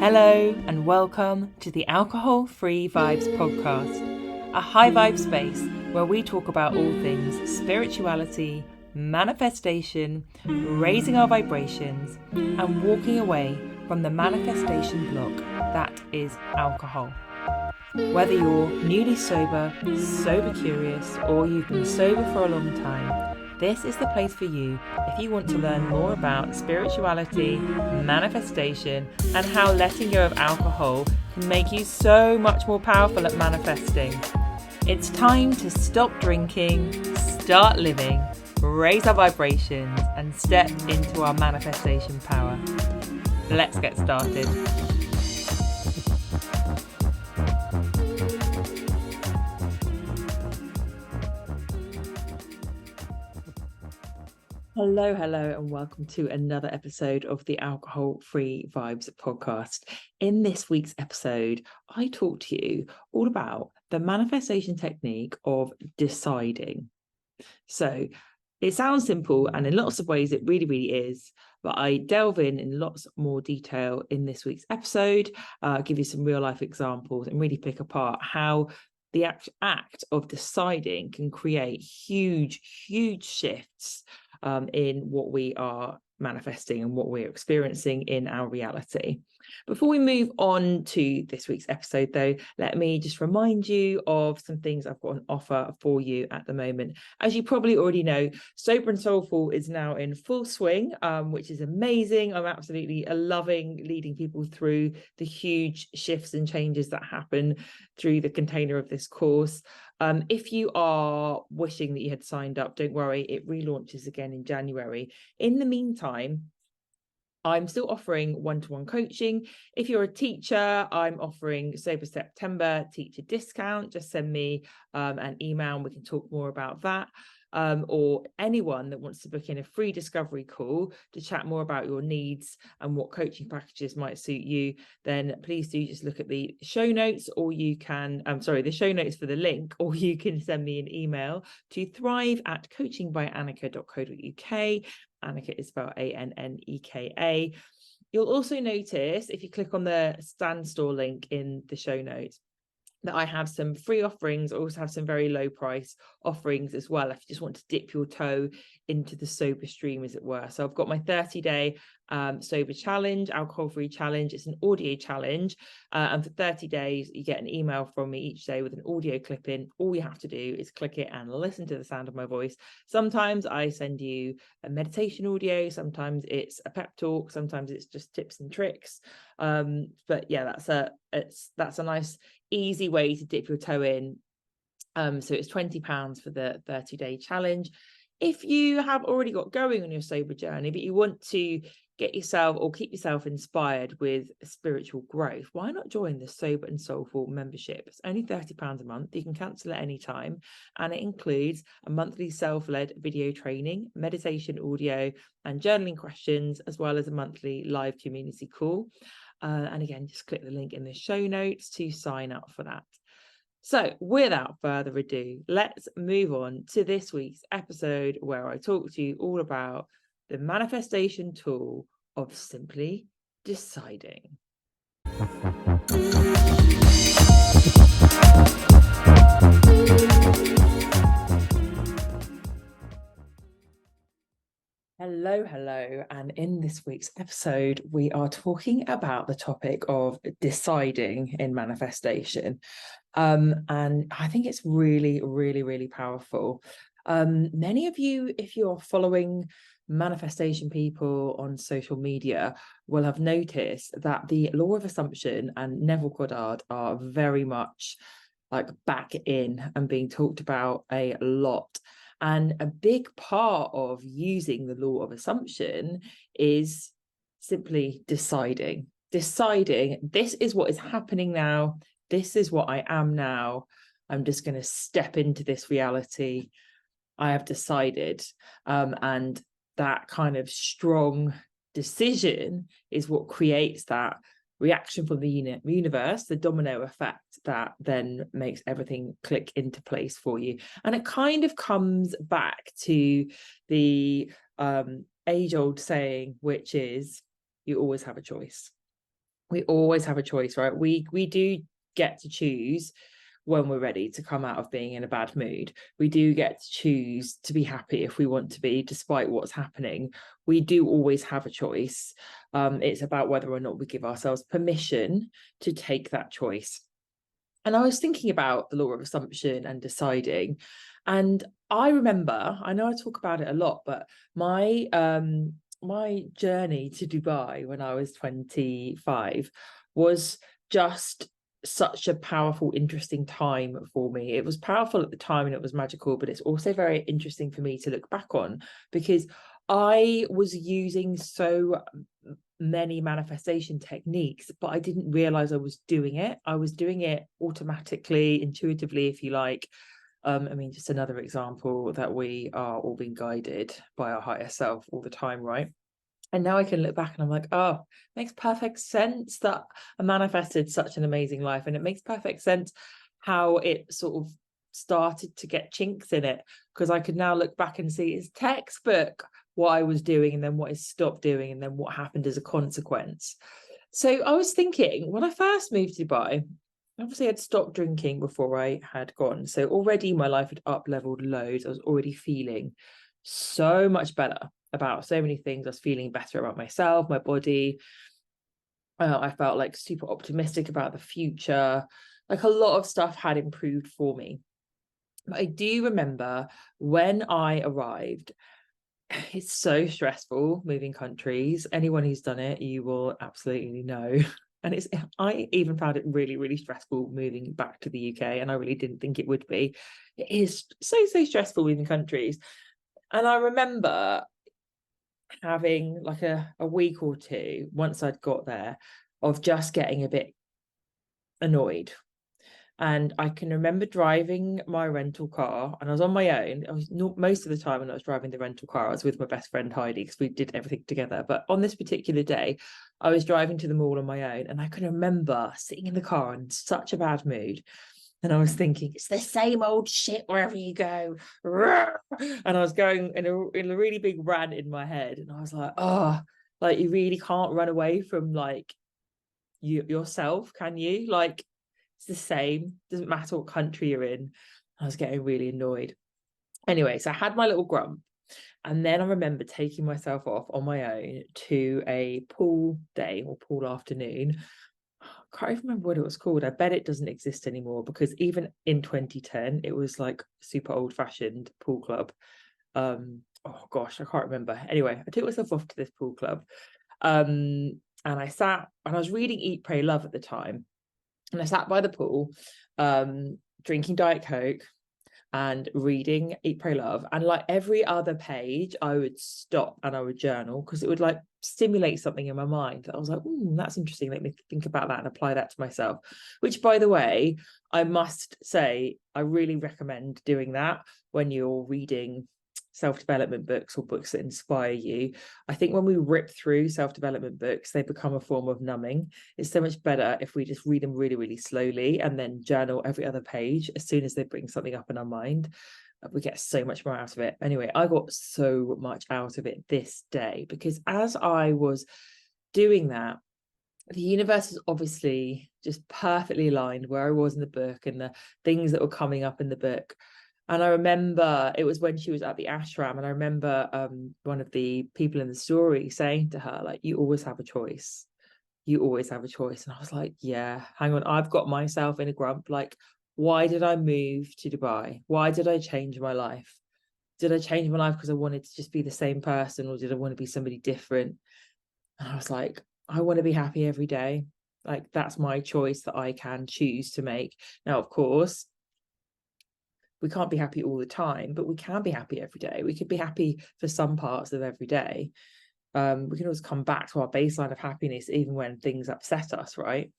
Hello and welcome to the Alcohol Free Vibes podcast, a high vibe space where we talk about all things spirituality, manifestation, raising our vibrations, and walking away from the manifestation block that is alcohol. Whether you're newly sober, sober curious, or you've been sober for a long time, this is the place for you if you want to learn more about spirituality, manifestation, and how letting go of alcohol can make you so much more powerful at manifesting. It's time to stop drinking, start living, raise our vibrations, and step into our manifestation power. Let's get started. Hello, and welcome to another episode of the Alcohol Free Vibes podcast. In this week's episode, I talk to you all about the manifestation technique of deciding. So it sounds simple, and in lots of ways it really is, but I delve in lots more detail in this week's episode, give you some real life examples and really pick apart how the act of deciding can create huge shifts in what we are manifesting and what we're experiencing in our reality. Before we move on to this week's episode, though, let me just remind you of some things I've got on offer for you at the moment. As you probably already know, Sober and Soulful is now in full swing, which is amazing. I'm absolutely loving leading people through the huge shifts and changes that happen through the container of this course. If you are wishing that you had signed up, don't worry, it relaunches again in January. In the meantime, I'm still offering one-to-one coaching. If you're a teacher, I'm offering Sober September teacher discount. Just send me an email and we can talk more about that. Or anyone that wants to book in a free discovery call to chat more about your needs and what coaching packages might suit you, then please do just look at the show notes, or you can, the show notes for the link, or you can send me an email to thrive@coachingbyaneka.co.uk. Anneka is spelled Anneka. You'll also notice if you click on the Stand Store link in the show notes that I have some free offerings. I also have some very low price offerings as well, if you just want to dip your toe into the sober stream, as it were. So I've got my 30-day sober challenge, alcohol-free challenge. It's an audio challenge, and for 30 days you get an email from me each day with an audio clip in. All you have to do is click it and listen to the sound of my voice. Sometimes I send you a meditation audio, sometimes it's a pep talk, sometimes it's just tips and tricks, but yeah, that's a nice easy way to dip your toe in. So it's £20 for the 30-day challenge. If you have already got going on your sober journey, but you want to get yourself or keep yourself inspired with spiritual growth, why not join the Sober and Soulful membership? It's only £30 a month. You can cancel at any time, and it includes a monthly self-led video training, meditation audio, and journaling questions, as well as a monthly live community call. And again, just click the link in the show notes to sign up for that. So without further ado, let's move on to this week's episode, where I talk to you all about the manifestation tool of simply deciding. Hello, and in this week's episode we are talking about the topic of deciding in manifestation, and I think it's really powerful. Many of you, if you're following manifestation people on social media, will have noticed that the law of assumption and Neville Goddard are very much like back in and being talked about a lot. And a big part of using the law of assumption is simply deciding, this is what is happening now. This is what I am now. I'm just going to step into this reality. I have decided. And that kind of strong decision is what creates that reaction from the universe, the domino effect that then makes everything click into place for you. And it kind of comes back to the age-old saying, which is, you always have a choice. We always have a choice, right? We do get to choose when we're ready to come out of being in a bad mood. We do get to choose to be happy if we want to be, despite what's happening. We do always have a choice. It's about whether or not we give ourselves permission to take that choice. And I was thinking about the law of assumption and deciding. And I remember, I know I talk about it a lot, but my journey to Dubai when I was 25 was just such a powerful, interesting time for me. It was powerful at the time and it was magical, but it's also very interesting for me to look back on, because I was using so many manifestation techniques, but I didn't realize I was doing it. I was doing it automatically, intuitively, if you like. I mean, just another example that we are all being guided by our higher self all the time, right? And now I can look back and I'm like, oh, it makes perfect sense that I manifested such an amazing life. And it makes perfect sense how it sort of started to get chinks in it, because I could now look back and see it's textbook what I was doing and then what I stopped doing and then what happened as a consequence. So I was thinking, when I first moved to Dubai, obviously I'd stopped drinking before I had gone. So already my life had up leveled loads. I was already feeling so much better about so many things. I was feeling better about myself, my body. I felt like super optimistic about the future. Like a lot of stuff had improved for me. But I do remember when I arrived, it's so stressful moving countries. Anyone who's done it, you will absolutely know. And I even found it really, really stressful moving back to the UK, and I really didn't think it would be. It is so stressful moving countries. And I remember having like a week or two once I'd got there of just getting a bit annoyed. And I can remember driving my rental car, and I was on my own. I was not most of the time when I was driving the rental car, I was with my best friend Heidi, because we did everything together. But on this particular day, I was driving to the mall on my own, and I can remember sitting in the car in such a bad mood. And I was thinking, it's the same old shit wherever you go. And I was going in a really big rant in my head. And I was like, oh, like you really can't run away from like yourself, can you? Like, it's the same. Doesn't matter what country you're in. I was getting really annoyed. Anyway, so I had my little grump. And then I remember taking myself off on my own to a pool day or pool afternoon. I can't even remember what it was called. I bet it doesn't exist anymore, because even in 2010, it was like super old fashioned pool club. Oh gosh, I can't remember. Anyway, I took myself off to this pool club. And I sat and I was reading Eat, Pray, Love at the time. And I sat by the pool, drinking Diet Coke and reading Eat, Pray, Love. And like every other page, I would stop and I would journal, because it would like stimulate something in my mind that I was like, that's interesting. Let me think about that and apply that to myself. Which, by the way, I must say, I really recommend doing that when you're reading self-development books or books that inspire you. I think when we rip through self-development books, they become a form of numbing. It's so much better if we just read them really, really slowly and then journal every other page as soon as they bring something up in our mind. We get so much more out of it. Anyway, I got so much out of it this day, because as I was doing that, the universe is obviously just perfectly aligned where I was in the book and the things that were coming up in the book. And I remember it was when she was at the ashram, and I remember one of the people in the story saying to her, like, you always have a choice. You always have a choice. And I was like, yeah, hang on. I've got myself in a grump. Like, why did I move to Dubai? Why did I change my life? Did I change my life because I wanted to just be the same person, or did I want to be somebody different? And I was like, I want to be happy every day. Like, that's my choice that I can choose to make. Now, of course, we can't be happy all the time, but we can be happy every day. We could be happy for some parts of every day. We can always come back to our baseline of happiness, even when things upset us, right?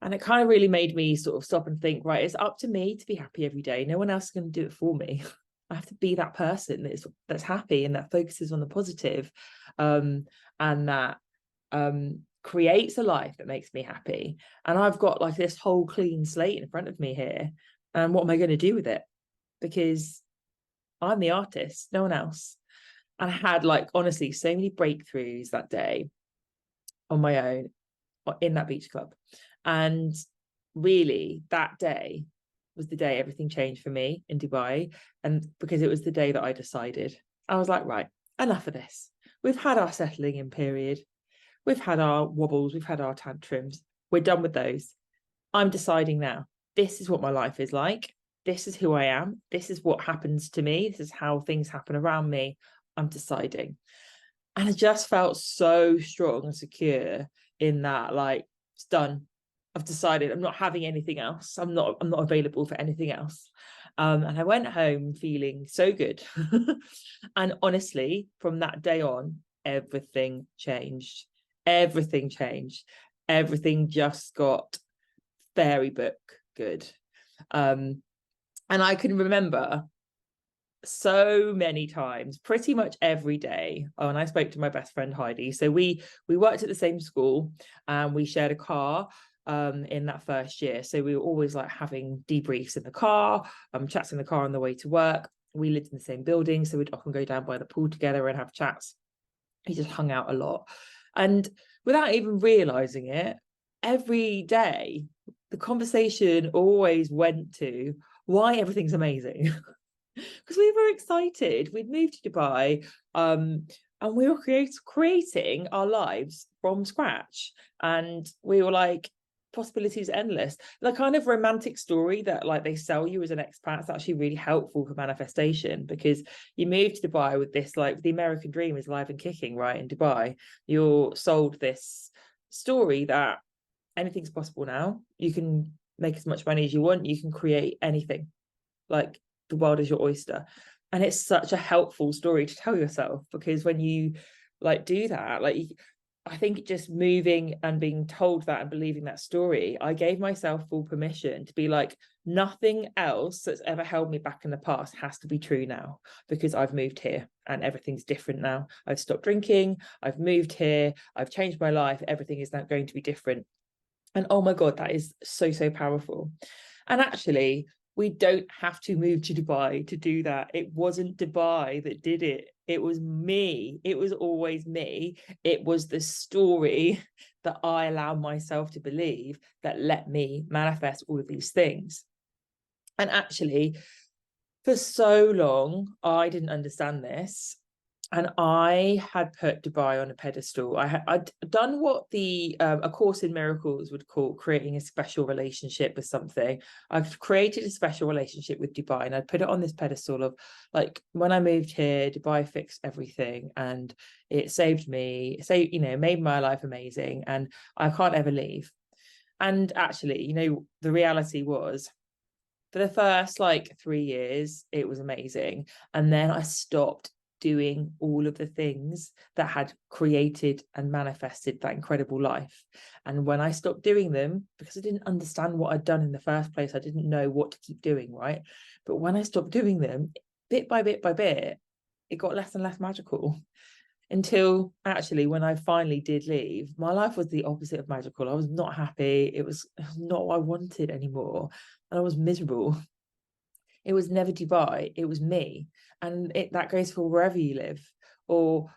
And it kind of really made me sort of stop and think, right, it's up to me to be happy every day. No one else is going to do it for me. I have to be that person that's happy and that focuses on the positive, and that creates a life that makes me happy. And I've got like this whole clean slate in front of me here. And what am I going to do with it? Because I'm the artist, no one else. And I had like, honestly, so many breakthroughs that day on my own. in that beach club. And really, that day was the day everything changed for me in Dubai. And because it was the day that I decided, I was like, right, enough of this. We've had our settling in period. We've had our wobbles. We've had our tantrums. We're done with those. I'm deciding now. This is what my life is like. This is who I am. This is what happens to me. This is how things happen around me. I'm deciding. And I just felt so strong and secure in that, like, it's done. I've decided I'm not having anything else. I'm not available for anything else. And I went home feeling so good. And honestly, from that day on, everything changed. Everything changed. Everything just got fairy book good. And I can remember so many times, pretty much every day, when I spoke to my best friend Heidi. So we worked at the same school, and we shared a car in that first year. So we were always like having debriefs in the car, chats in the car on the way to work. We lived in the same building, so we'd often go down by the pool together and have chats. We just hung out a lot, and without even realizing it, every day the conversation always went to why everything's amazing. Because we were excited. We'd moved to Dubai, and we were creating our lives from scratch. And we were like, possibilities endless. The kind of romantic story that like they sell you as an expat is actually really helpful for manifestation, because you move to Dubai with this, like, the American dream is live and kicking, right? In Dubai, you're sold this story that anything's possible now. You can make as much money as you want. You can create anything. Like, the world is your oyster. And it's such a helpful story to tell yourself, because when you like do that, like, I think just moving and being told that and believing that story, I gave myself full permission to be like, nothing else that's ever held me back in the past has to be true now, because I've moved here and everything's different now. I've stopped drinking, I've moved here, I've changed my life, everything is now going to be different. And oh my God, that is so, so powerful. And actually, we don't have to move to Dubai to do that. It wasn't Dubai that did it. It was me. It was always me. It was the story that I allowed myself to believe that let me manifest all of these things. And actually, for so long, I didn't understand this. And I had put Dubai on a pedestal. I'd done what the A Course in Miracles would call creating a special relationship with something. I've created a special relationship with Dubai, and I'd put it on this pedestal of, like, when I moved here, Dubai fixed everything, and it saved me, made my life amazing, and I can't ever leave. And actually, the reality was, for the first like 3 years, it was amazing. And then I stopped doing all of the things that had created and manifested that incredible life. And when I stopped doing them, because I didn't understand what I'd done in the first place, I didn't know what to keep doing, right? But when I stopped doing them, bit by bit by bit, it got less and less magical. Until actually, when I finally did leave, my life was the opposite of magical. I was not happy. It was not what I wanted anymore. And I was miserable. It was never Dubai, it was me. And that goes for wherever you live, or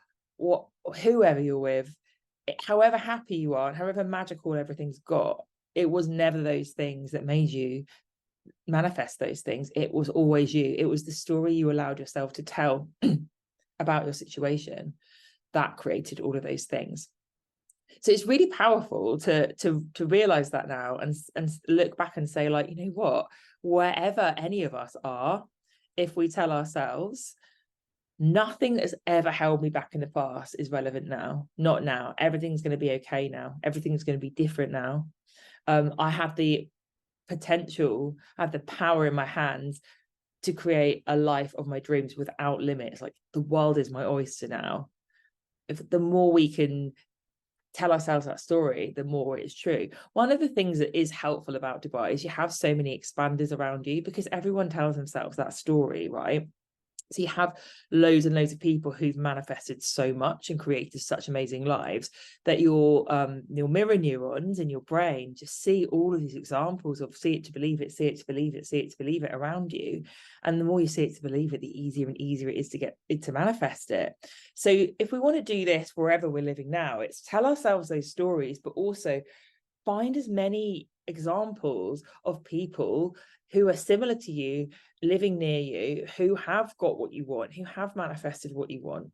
whoever you're with, however happy you are and however magical everything's got. It was never those things that made you manifest those things. It was always you. It was the story you allowed yourself to tell about your situation that created all of those things. So it's really powerful to realize that now, and look back and say, like, you know what, wherever any of us are, if we tell ourselves, nothing that's ever held me back in the past is relevant now. Not now. Everything's going to be okay now. Everything's going to be different now. I have the potential, I have the power in my hands to create a life of my dreams without limits. Like, the world is my oyster now. If the more we can tell ourselves that story, the more it's true. One of the things that is helpful about Dubai is you have so many expanders around you, because everyone tells themselves that story, right? So you have loads and loads of people who've manifested so much and created such amazing lives that your mirror neurons in your brain just see all of these examples of see it to believe it, see it to believe it, see it to believe it around you. And the more you see it to believe it, the easier and easier it is to get it to manifest it. So if we want to do this wherever we're living now, it's tell ourselves those stories, but also find as many examples of people who are similar to you, living near you, who have got what you want, who have manifested what you want.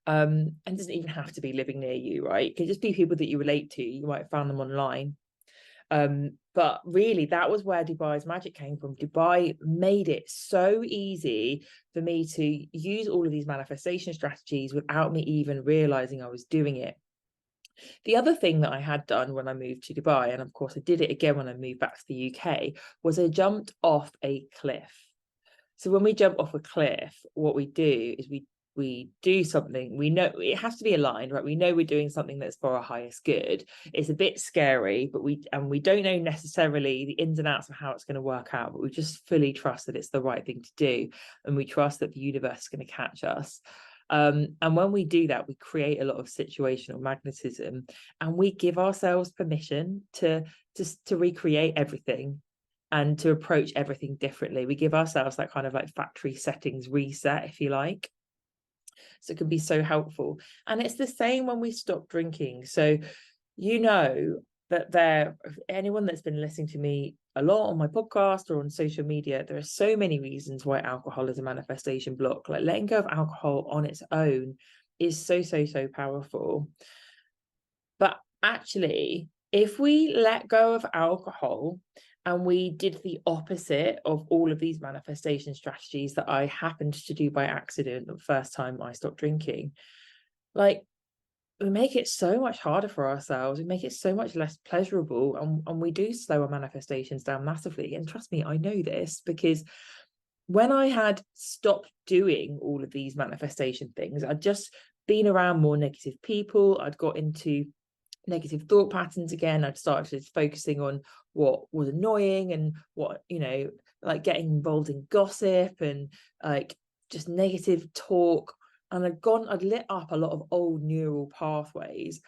And it doesn't even have to be living near you, right? It can just be people that you relate to. You might have found them online. But really, that was where Dubai's magic came from. Dubai made it so easy for me to use all of these manifestation strategies without me even realizing I was doing it. The other thing that I had done when I moved to Dubai, and of course I did it again when I moved back to the UK, was I jumped off a cliff. So when we jump off a cliff, what we do is we do something. We know it has to be aligned, right? We know we're doing something that's for our highest good. It's a bit scary, but we don't know necessarily the ins and outs of how it's going to work out, but we just fully trust that it's the right thing to do, and we trust that the universe is going to catch us. And when we do that, we create a lot of situational magnetism, and we give ourselves permission to recreate everything and to approach everything differently. We give ourselves that kind of like factory settings reset, if you like. So it can be so helpful. And it's the same when we stop drinking. So you know that anyone that's been listening to me a lot on my podcast or on social media, there are so many reasons why alcohol is a manifestation block. Like letting go of alcohol on its own is so powerful. But actually, if we let go of alcohol and we did the opposite of all of these manifestation strategies that I happened to do by accident the first time I stopped drinking, like, we make it so much harder for ourselves. We make it so much less pleasurable, and we do slow our manifestations down massively. And trust me, I know this because when I had stopped doing all of these manifestation things, I'd just been around more negative people. I'd got into negative thought patterns again. I'd started focusing on what was annoying and what, like getting involved in gossip and like just negative talk. And I'd lit up a lot of old neural pathways.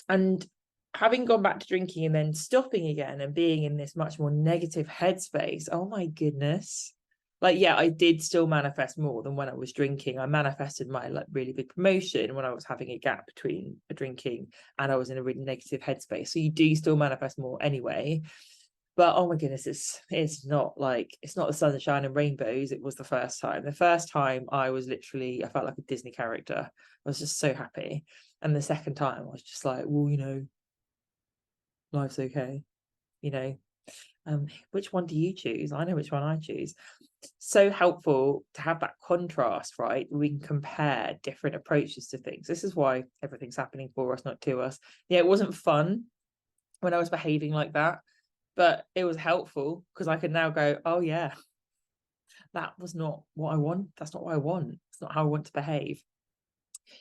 And having gone back to drinking and then stopping again and being in this much more negative headspace, oh my goodness. Like, yeah, I did still manifest more than when I was drinking. I manifested my like really big promotion when I was having a gap between drinking and I was in a really negative headspace. So you do still manifest more anyway. But oh my goodness, it's not the sunshine and rainbows. It was the first time. The first time I felt like a Disney character. I was just so happy. And the second time I was just like, well, life's okay. Which one do you choose? I know which one I choose. So helpful to have that contrast, right? We can compare different approaches to things. This is why everything's happening for us, not to us. Yeah, it wasn't fun when I was behaving like that, but it was helpful because I could now go, oh yeah, that was not what I want. That's not what I want. It's not how I want to behave.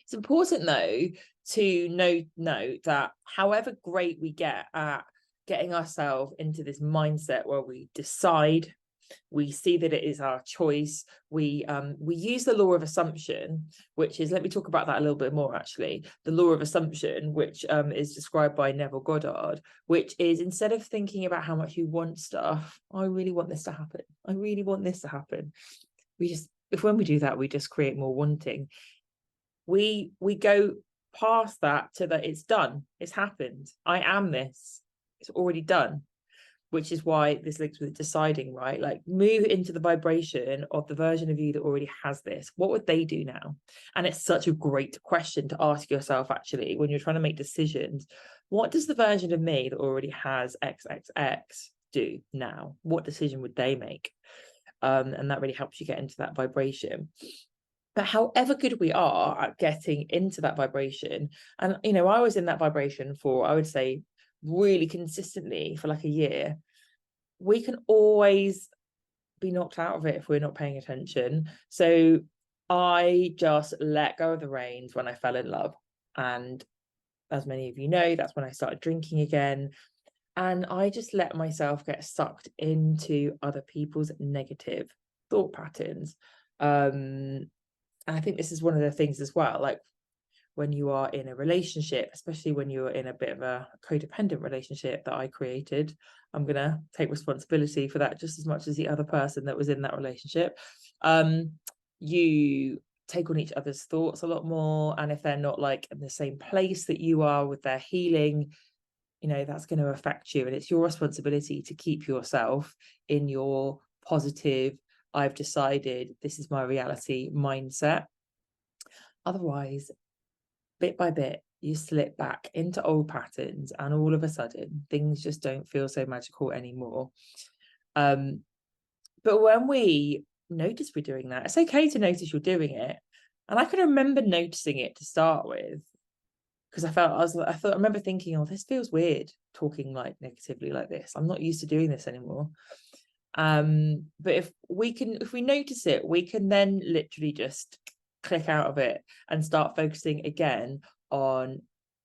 It's important though to note that however great we get at getting ourselves into this mindset where we decide, we see that it is our choice, we use the law of assumption, which is, let me talk about that a little bit more actually. The law of assumption, which is described by Neville Goddard, which is, instead of thinking about how much you want stuff, I really want this to happen, I really want this to happen, when we do that, we just create more wanting. We go past that to that it's done, it's happened, I am this, it's already done. Which is why this links with deciding, right? Like, move into the vibration of the version of you that already has this. What would they do now? And it's such a great question to ask yourself, actually, when you're trying to make decisions. What does the version of me that already has XXX do now? What decision would they make? And that really helps you get into that vibration. But however good we are at getting into that vibration, and, I was in that vibration for, I would say, really consistently for like a year, we can always be knocked out of it if we're not paying attention. So I just let go of the reins when I fell in love. And as many of you know, that's when I started drinking again. And I just let myself get sucked into other people's negative thought patterns. And I think this is one of the things as well, like when you are in a relationship, especially when you're in a bit of a codependent relationship that I created, I'm going to take responsibility for that just as much as the other person that was in that relationship. You take on each other's thoughts a lot more. And if they're not like in the same place that you are with their healing, you know, that's going to affect you. And it's your responsibility to keep yourself in your positive, I've decided this is my reality mindset. Otherwise, bit by bit, you slip back into old patterns, and all of a sudden things just don't feel so magical anymore. But when we notice we're doing that, it's okay to notice you're doing it. And I can remember noticing it to start with, because I remember thinking, oh, this feels weird talking like negatively like this. I'm not used to doing this anymore. But if we notice it, we can then literally just click out of it and start focusing again on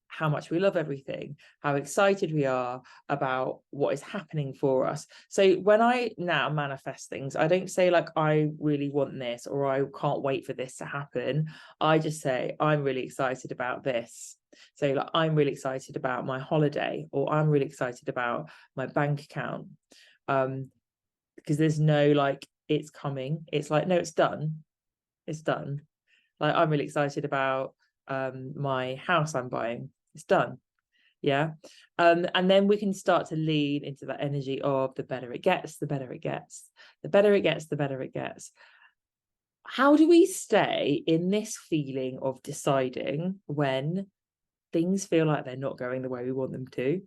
how much we love everything, how excited we are about what is happening for us. So when I now manifest things, I don't say like, I really want this, or I can't wait for this to happen. I just say, I'm really excited about this. So like, I'm really excited about my holiday, or I'm really excited about my bank account. Because there's no like, it's coming. It's like, no, it's done. It's done. Like, I'm really excited about my house I'm buying. It's done. Yeah. And then we can start to lean into that energy of the better it gets, the better it gets, the better it gets, the better it gets. How do we stay in this feeling of deciding when things feel like they're not going the way we want them to?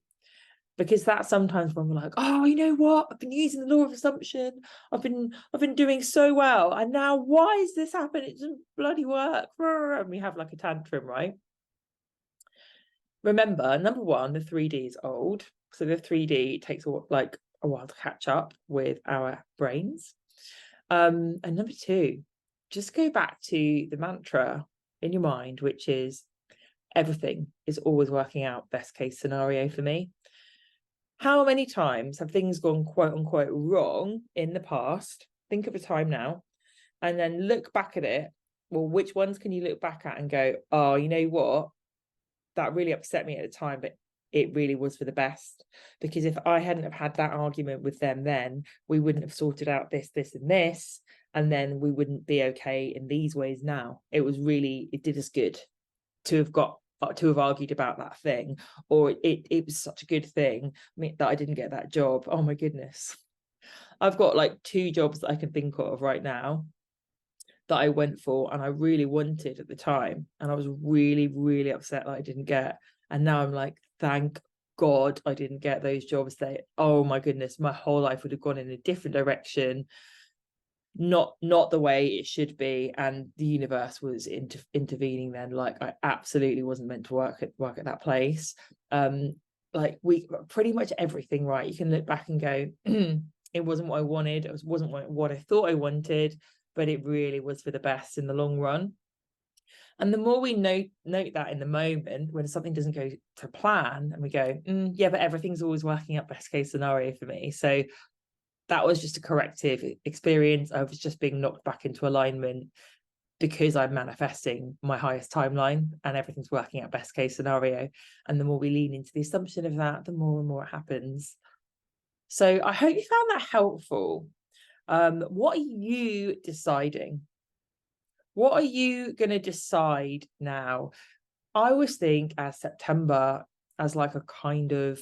Because that's sometimes when we're like, oh, you know what? I've been using the law of assumption. I've been doing so well. And now why is this happening? It doesn't bloody work. And we have like a tantrum, right? Remember, number one, the 3D is old. So the 3D takes like a while to catch up with our brains. And number two, just go back to the mantra in your mind, which is everything is always working out best case scenario for me. How many times have things gone quote unquote wrong in the past? Think of a time now and then look back at it. Well, which ones can you look back at and go, oh, you know what? That really upset me at the time, but it really was for the best. Because if I hadn't have had that argument with them then, we wouldn't have sorted out this, this, and this. And then we wouldn't be okay in these ways now. It did us good to have argued about that thing, or it was such a good thing that I didn't get that job. Oh my goodness. I've got like 2 jobs that I can think of right now that I went for and I really wanted at the time, and I was really, really upset that I didn't get. And now I'm like, thank God I didn't get those jobs. Oh my goodness, my whole life would have gone in a different direction, not the way it should be. And the universe was intervening then. Like, I absolutely wasn't meant to work at that place. Like, we pretty much everything, right? You can look back and go, it wasn't what I wanted, it wasn't what I thought I wanted, but it really was for the best in the long run. And the more we note that in the moment when something doesn't go to plan, and we go, yeah, but everything's always working out best case scenario for me. So that was just a corrective experience. I was just being knocked back into alignment because I'm manifesting my highest timeline and everything's working out best case scenario. And the more we lean into the assumption of that, the more and more it happens. So I hope you found that helpful. What are you deciding? What are you going to decide now? I always think as September as like a kind of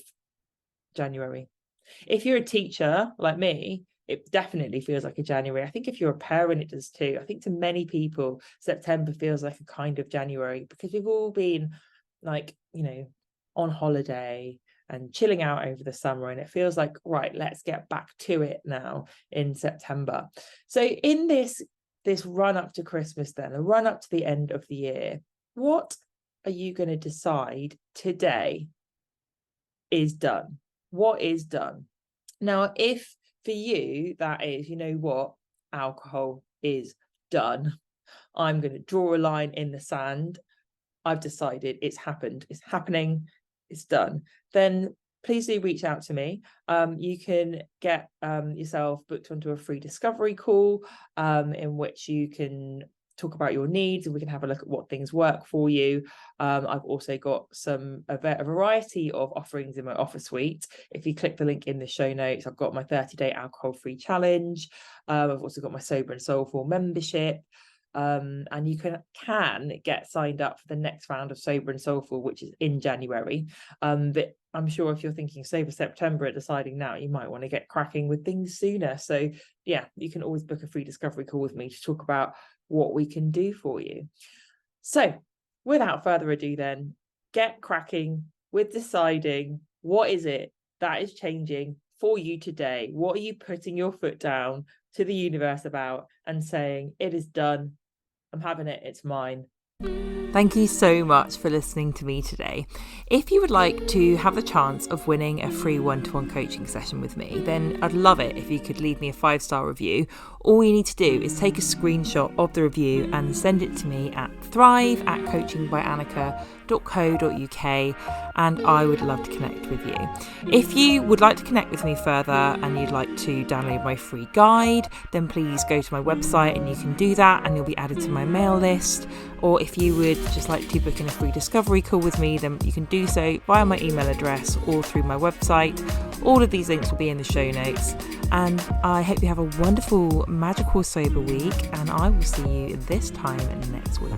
January. If you're a teacher like me, it definitely feels like a January. I think if you're a parent, it does too. I think to many people, September feels like a kind of January because we've all been like, you know, on holiday and chilling out over the summer. And it feels like, right, let's get back to it now in September. So in this run up to Christmas, then a run up to the end of the year, what are you going to decide today is done? What is done? Now, if for you that is, you know what, alcohol is done, I'm going to draw a line in the sand, I've decided it's happened, it's happening, it's done, then please do reach out to me. You can get yourself booked onto a free discovery call in which you can talk about your needs and we can have a look at what things work for you. I've also got a variety of offerings in my offer suite. If you click the link in the show notes, I've got my 30-day alcohol-free challenge. I've also got my Sober and Soulful membership. And you can get signed up for the next round of Sober and Soulful, which is in January. But I'm sure if you're thinking Sober September and deciding now, you might want to get cracking with things sooner. So yeah, you can always book a free discovery call with me to talk about what we can do for you. So without further ado then, get cracking with deciding what is it that is changing for you today. What are you putting your foot down to the universe about and saying, it is done, I'm having it, it's mine. Thank you so much for listening to me today. If you would like to have the chance of winning a free one-to-one coaching session with me, then I'd love it if you could leave me a 5-star review. All you need to do is take a screenshot of the review and send it to me at thrive@coachingbyanneka.co.uk, and I would love to connect with you. If you would like to connect with me further and you'd like to download my free guide, then please go to my website and you can do that and you'll be added to my mail list. Or if you would just like to book in a free discovery call with me, then you can do so via my email address or through my website. All of these links will be in the show notes. And I hope you have a wonderful, magical, sober week, and I will see you this time next week.